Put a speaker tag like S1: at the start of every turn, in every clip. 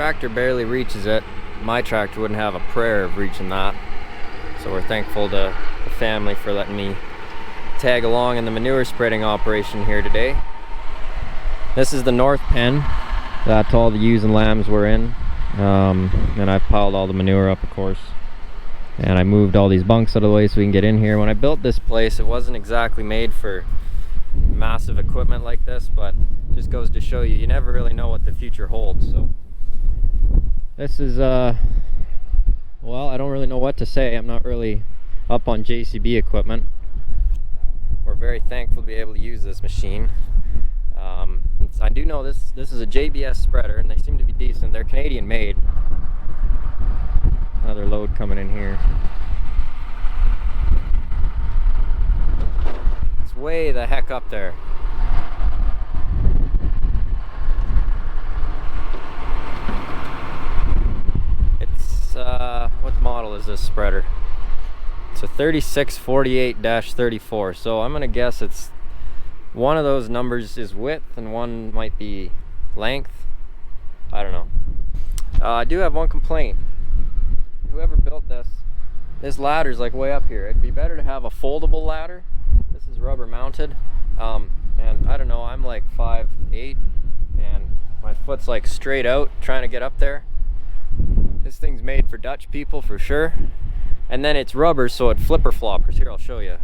S1: tractor barely reaches it. My tractor wouldn't have a prayer of reaching that. So we're thankful to the family for letting me tag along in the manure spreading operation here today. This is the north pen that all the ewes and lambs were in. And I've piled all the manure up, of course. And I moved all these bunks out of the way so we can get in here. When I built this place, it wasn't exactly made for massive equipment like this, but just goes to show you, you never really know what the future holds. So this is well, I don't really know what to say. I'm not really up on JCB equipment. We're very thankful to be able to use this machine. I do know this is a JBS spreader, and they seem to be decent. They're Canadian made. Another load coming in here. It's way the heck up there. It's what model is this spreader? It's a 3648-34, so I'm gonna guess it's one of those numbers is width and one might be length. I don't know. I do have one complaint. Whoever built this ladder's like way up here. It'd be better to have a foldable ladder. This is rubber mounted, and I don't know, I'm like 5'8", and my foot's like straight out trying to get up there. This thing's made for Dutch people for sure, and then it's rubber, so it flipper floppers. Here, I'll show you.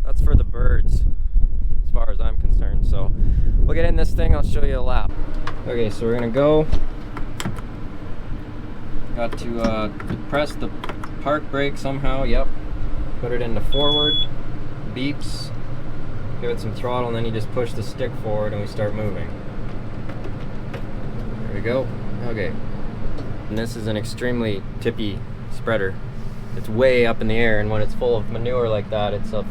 S1: That's for the birds, as far as I'm concerned. So we'll get in this thing, I'll show you a lap. Okay, so we're gonna go. Got to press the park brake somehow, yep. Put it into forward, beeps, give it some throttle, and then you just push the stick forward and we start moving. There we go, okay. And this is an extremely tippy spreader. It's way up in the air, and when it's full of manure like that, it's a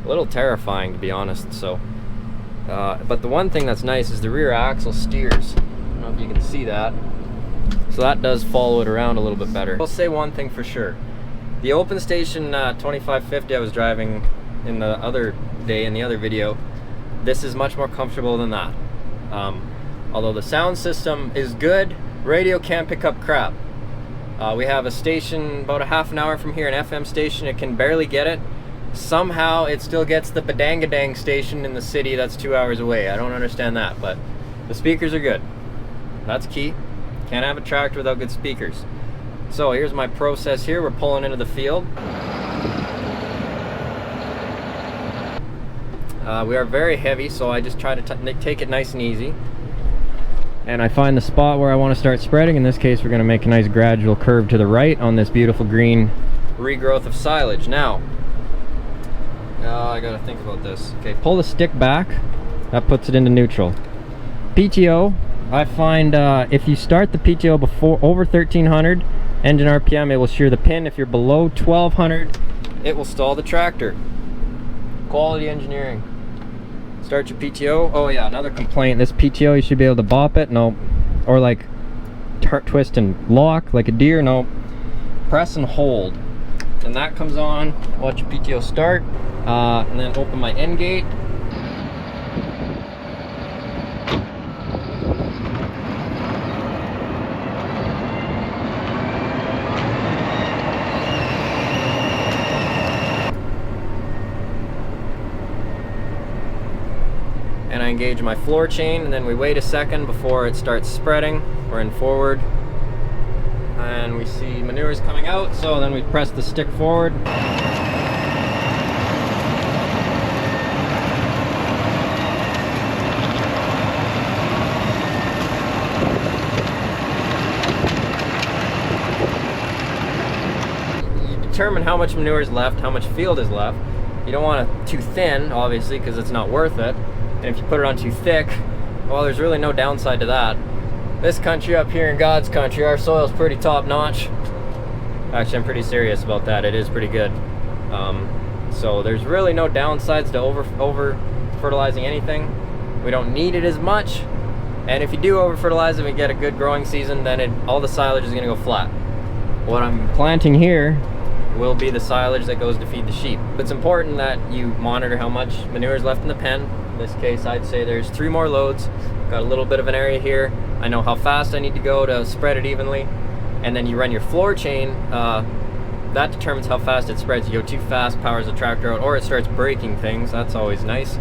S1: little terrifying, to be honest. So but the one thing that's nice is the rear axle steers. I don't know if you can see that, so that does follow it around a little bit better. I'll say one thing for sure, the open station 2550 I was driving in the other day, in the other video, this is much more comfortable than that. Although the sound system is good, radio can't pick up crap. We have a station about a half an hour from here, an FM station, it can barely get it. Somehow it still gets the Badangadang station in the city that's 2 hours away. I don't understand that, but the speakers are good. That's key. Can't have a tractor without good speakers. So here's my process here. We're pulling into the field. We are very heavy, so I just try to take it nice and easy. And I find the spot where I want to start spreading. In this case, we're going to make a nice gradual curve to the right on this beautiful green regrowth of silage. Now, I gotta think about this. Okay, pull the stick back. That puts it into neutral. PTO, I find if you start the PTO before over 1300 engine RPM, it will shear the pin. If you're below 1200, it will stall the tractor. Quality engineering. Start your PTO. Oh yeah, another complaint. This PTO, you should be able to bop it. No, or like twist and lock like a deer. No, press and hold. And that comes on. Watch your PTO start. And then open my end gate. And I engage my floor chain, and then we wait a second before it starts spreading. We're in forward. And we see manure is coming out, so then we press the stick forward. Determine how much manure is left, how much field is left. You don't want it too thin, obviously, because it's not worth it. And if you put it on too thick, well, there's really no downside to that. This country up here in God's country, our soil's pretty top notch. Actually, I'm pretty serious about that. It is pretty good. So there's really no downsides to over fertilizing anything. We don't need it as much. And if you do over fertilize it and we get a good growing season, then all the silage is gonna go flat. What I'm planting here will be the silage that goes to feed the sheep. It's important that you monitor how much manure is left in the pen. In this case, I'd say there's 3 more loads. Got a little bit of an area here. I know how fast I need to go to spread it evenly. And then you run your floor chain. That determines how fast it spreads. You go too fast, powers the tractor out, or it starts breaking things. That's always nice.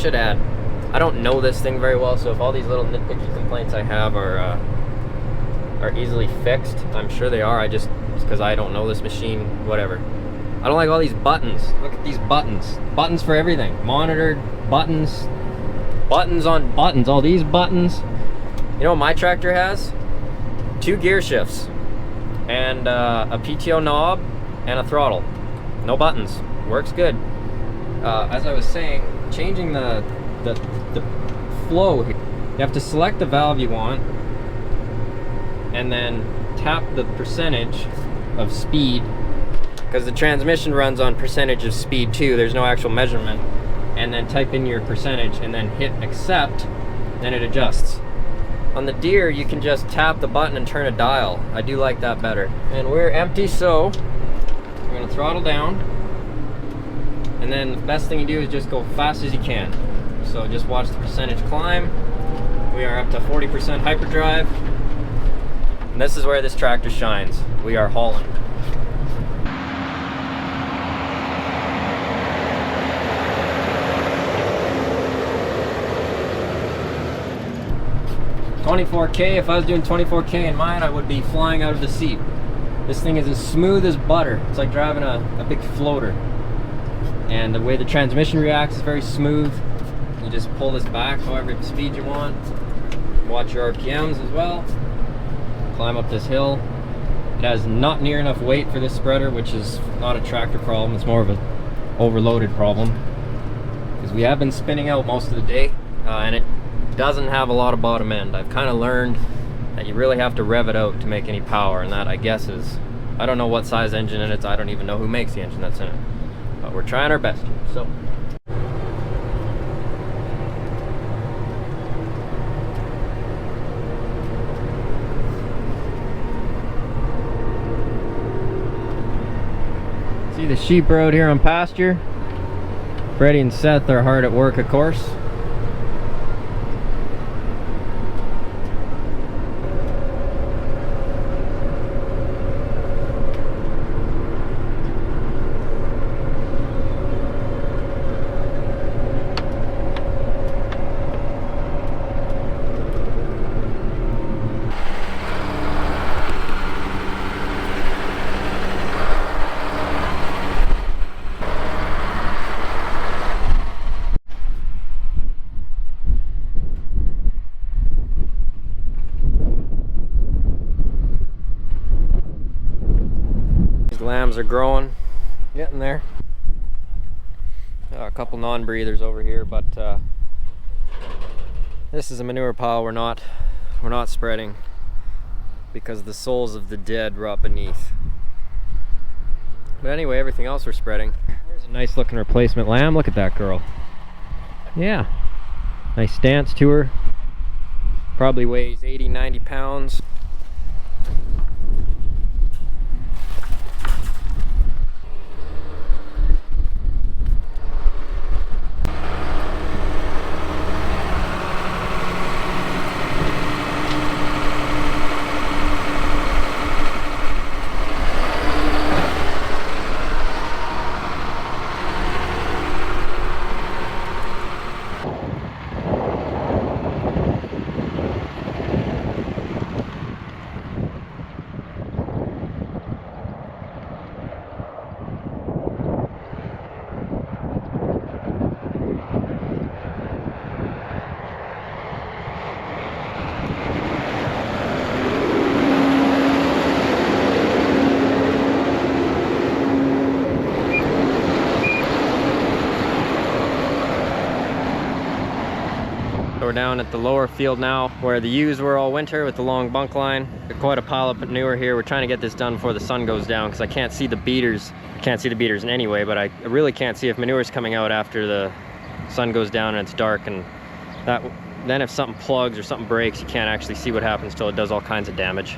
S1: Should add, I don't know this thing very well, so if all these little nitpicky complaints I have are easily fixed, I'm sure they are. Just because I don't know this machine, whatever. I don't like all these buttons. Look at these buttons. Buttons for everything. Monitored buttons. Buttons on buttons. All these buttons. You know what my tractor has? 2 gear shifts and a PTO knob and a throttle. No buttons. Works good. As I was saying, changing the flow here. You have to select the valve you want and then tap the percentage of speed, because the transmission runs on percentage of speed too. There's no actual measurement. And then type in your percentage and then hit accept, then it adjusts. On the Deere, you can just tap the button and turn a dial. I do like that better. And we're empty, so we're gonna throttle down. And then the best thing you do is just go fast as you can. So just watch the percentage climb. We are up to 40% hyperdrive. And this is where this tractor shines. We are hauling. $24K, if I was doing 24K in mine, I would be flying out of the seat. This thing is as smooth as butter. It's like driving a big floater. And the way the transmission reacts is very smooth. You just pull this back however speed you want. Watch your RPMs as well. Climb up this hill. It has not near enough weight for this spreader, which is not a tractor problem. It's more of an overloaded problem. Because we have been spinning out most of the day, and it doesn't have a lot of bottom end. I've kind of learned that you really have to rev it out to make any power, and that, I guess, is, I don't know what size engine in it. I don't even know who makes the engine that's in it. But we're trying our best here, so. See the sheep road here on pasture. Freddie and Seth are hard at work, of course. Lambs are growing, getting there. A couple non-breathers over here, but this is a manure pile we're not spreading because the souls of the dead rot beneath. But anyway, everything else we're spreading. There's a nice looking replacement lamb. Look at that girl. Yeah, nice stance to her. Probably weighs 80-90 pounds. we're down at the lower field now where the ewes were all winter with the long bunk line. Got quite a pile of manure here. We're trying to get this done before the sun goes down because I can't see the beaters. I can't see the beaters in any way, but I really can't see if manure's coming out after the sun goes down and it's dark, and that then if something plugs or something breaks, you can't actually see what happens till it does all kinds of damage.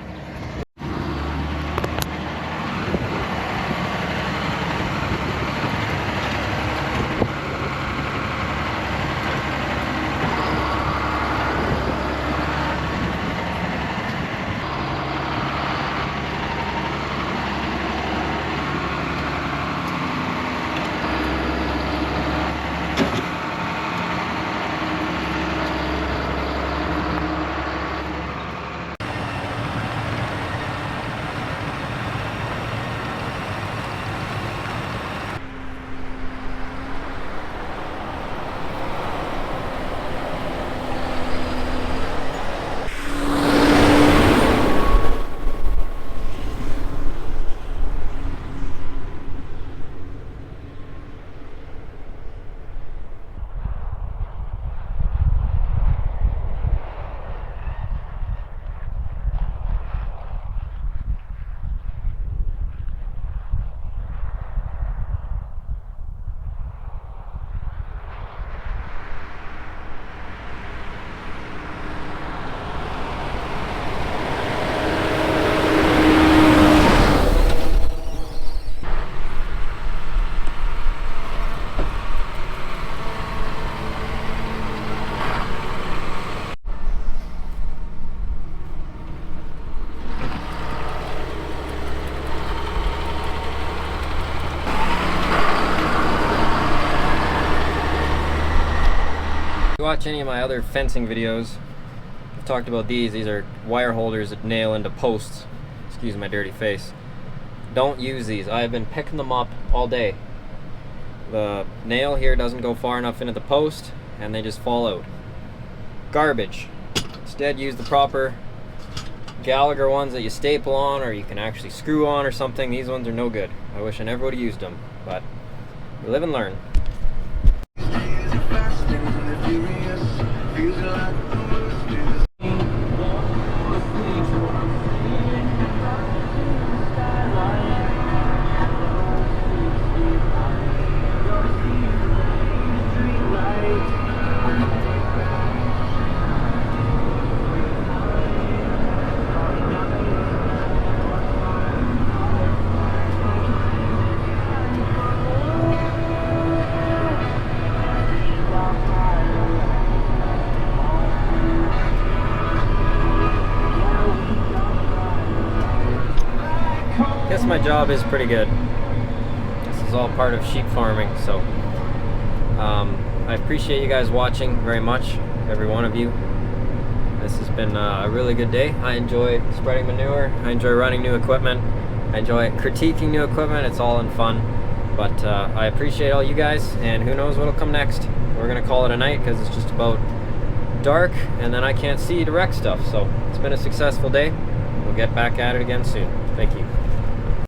S1: If you watch any of my other fencing videos, I've talked about these. These are wire holders that nail into posts. Excuse my dirty face. Don't use these. I have been picking them up all day. The nail here doesn't go far enough into the post and they just fall out. Garbage. Instead, use the proper Gallagher ones that you staple on or you can actually screw on or something. These ones are no good. I wish I never would have used them, but we live and learn. Guess my job is pretty good. This is all part of sheep farming, so I appreciate you guys watching very much, every one of you. This has been a really good day. I enjoy spreading manure. I enjoy running new equipment. I enjoy critiquing new equipment. It's all in fun. But I appreciate all you guys, and who knows what'll come next. We're gonna call it a night because it's just about dark, and then I can't see to wreck stuff. So it's been a successful day. We'll get back at it again soon. Thank you.